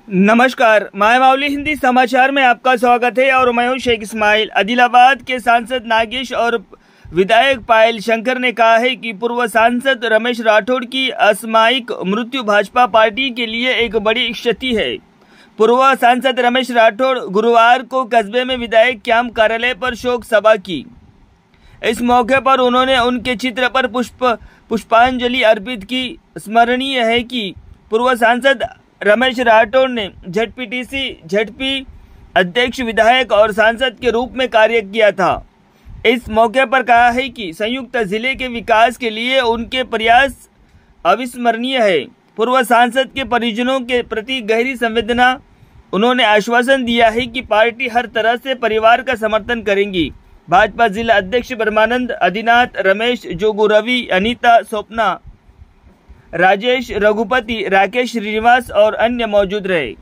नमस्कार, मायामावली हिंदी समाचार में आपका स्वागत है और मैं हूं शेख इस्माइल। आदिलाबाद के सांसद नागेश और विधायक पायल शंकर ने कहा है कि पूर्व सांसद रमेश राठौड़ की असामयिक मृत्यु भाजपा पार्टी के लिए एक बड़ी क्षति है। पूर्व सांसद रमेश राठौड़ गुरुवार को कस्बे में विधायक कैंप कार्यालय पर शोक सभा की। इस मौके पर उन्होंने उनके चित्र पर पुष्पांजलि अर्पित की। स्मरणीय है कि पूर्व सांसद रमेश राठौड़ ने झटपीटीसी झटपी अध्यक्ष, विधायक और सांसद के रूप में कार्य किया था। इस मौके पर कहा है कि संयुक्त जिले के विकास के लिए उनके प्रयास अविस्मरणीय है। पूर्व सांसद के परिजनों के प्रति गहरी संवेदना। उन्होंने आश्वासन दिया है कि पार्टी हर तरह से परिवार का समर्थन करेंगी। भाजपा जिला अध्यक्ष ब्रह्मानंद, आदिनाथ, रमेश, जोगू, रवि, अनीता, स्वप्ना, राजेश, रघुपति, राकेश, श्रीनिवास और अन्य मौजूद रहे।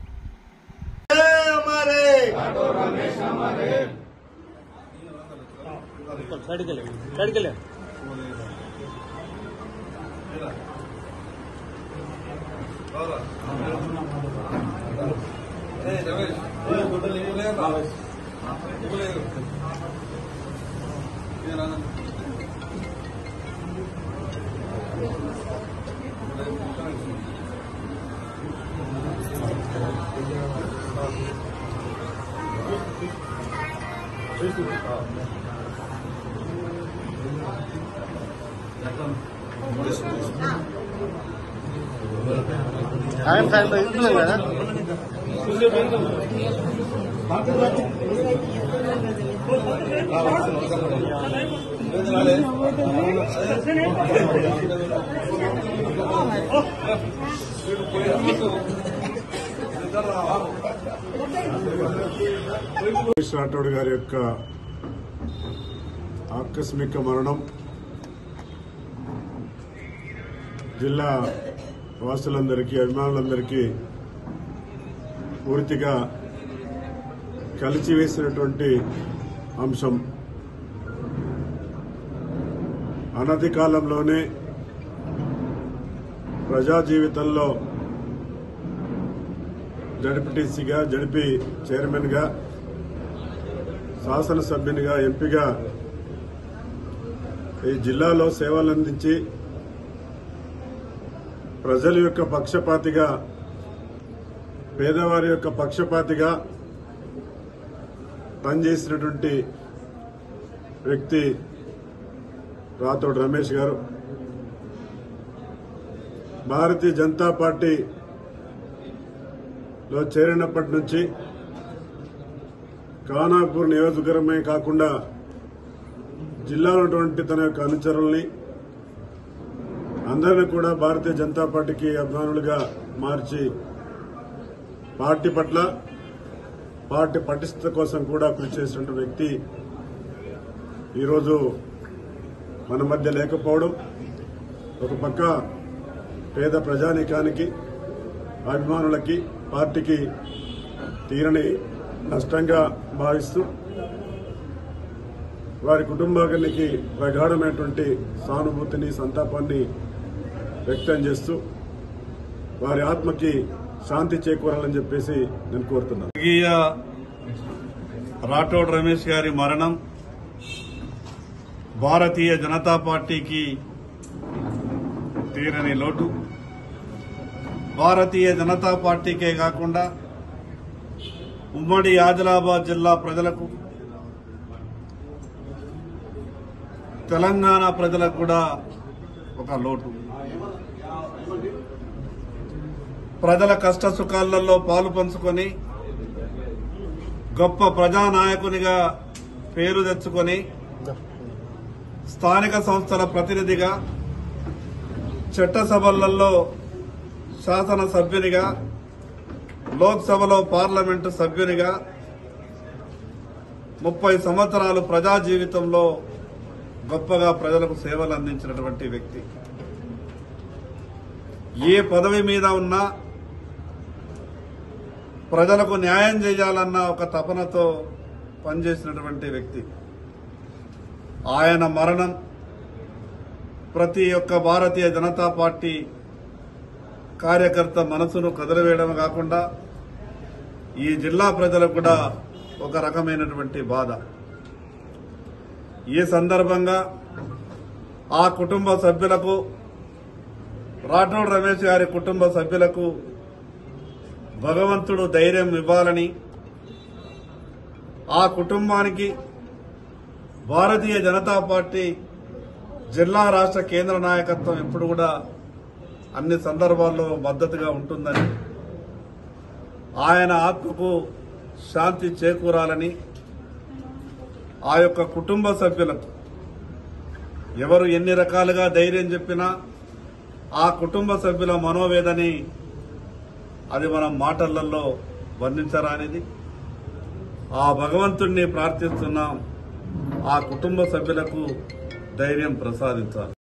రమేష్ రాఠౌడ్ గారి యొక్క ఆకస్మిక మరణం జిల్లా వాసులందరికీ, అభిమానులందరికీ పూర్తిగా కలిచివేసినటువంటి అంశం. అనతి కాలంలోనే ప్రజా జీవితంలో జడ్పీటీసీగా, జడ్పీ చైర్మన్గా, శాసనసభ్యునిగా, ఎంపీగా ఈ జిల్లాలో సేవలందించి ప్రజల యొక్క పక్షపాతిగా, పేదవారి యొక్క పక్షపాతిగా పనిచేసినటువంటి వ్యక్తి రాథోడ్ రమేష్ గారు. భారతీయ జనతా పార్టీలో చేరినప్పటి నుంచి ఖానాపూర్ నియోజకవర్గమే కాకుండా జిల్లాలో ఉన్నటువంటి తన యొక్క అనుచరుల్ని అందరినీ కూడా భారతీయ జనతా పార్టీకి అభిమానులుగా మార్చి పార్టీ పట్ల, పార్టీ పటిష్టత కోసం కూడా కృషి చేసినటువంటి వ్యక్తి ఈరోజు మన మధ్య లేకపోవడం ఒక పక్క పేద ప్రజానీకానికి, అభిమానులకి, పార్టీకి తీరని నష్టంగా భావిస్తూ వారి కుటుంబానికి ప్రగాఢమైనటువంటి సానుభూతిని, సంతాపాన్ని వ్యక్తం చేస్తూ వారి ఆత్మకి శాంతి చేకూరాలని చెప్పేసి నేను కోరుతున్నాను. రాఠోడ్ రమేష్ గారి మరణం భారతీయ జనతా పార్టీకి తీరని లోటు. భారతీయ జనతా పార్టీకే కాకుండా ఉమ్మడి ఆదిలాబాద్ జిల్లా ప్రజలకు, తెలంగాణ ప్రజలకు కూడా ఒక లోటు. ప్రజల కష్ట సుఖాలలో పాలు పంచుకొని గొప్ప ప్రజానాయకునిగా పేరు తెచ్చుకొని స్థానిక సంస్థల ప్రతినిధిగా, చట్టసభలలో శాసనసభ్యునిగా, లోక్సభలో పార్లమెంటు సభ్యునిగా 30 సంవత్సరాలు ప్రజా జీవితంలో గొప్పగా ప్రజలకు సేవలు అందించినటువంటి వ్యక్తి. ఏ పదవి మీద ఉన్నా ప్రజలకు న్యాయం చేయాలన్న ఒక తపనతో పనిచేసినటువంటి వ్యక్తి. ఆయన మరణం ప్రతి ఒక్క భారతీయ జనతా పార్టీ కార్యకర్త మనసును కదలవేయడం కాకుండా ఈ జిల్లా ప్రజలకు కూడా ఒక రకమైనటువంటి బాధ. ఈ సందర్భంగా ఆ కుటుంబ సభ్యులకు, రాఠోడ్ రమేష్ గారి కుటుంబ సభ్యులకు భగవంతుడు ధైర్యం ఇవ్వాలని, ఆ కుటుంబానికి భారతీయ జనతా పార్టీ జిల్లా రాష్ట్ర కేంద్ర నాయకత్వం ఎప్పుడు కూడా అన్ని సందర్భాల్లో మద్దతుగా ఉంటుందని, ఆయన ఆత్మకు శాంతి చేకూరాలని, ఆ యొక్క కుటుంబ సభ్యులకు ఎవరు ఎన్ని రకాలుగా ధైర్యం చెప్పినా ఆ కుటుంబ సభ్యుల మనోవేదని అది మనం మాటలలో వర్ణించరానిది. ఆ భగవంతుణ్ణి ప్రార్థిస్తున్నాం, ఆ కుటుంబ సభ్యులకు ధైర్యం ప్రసాదించాలి.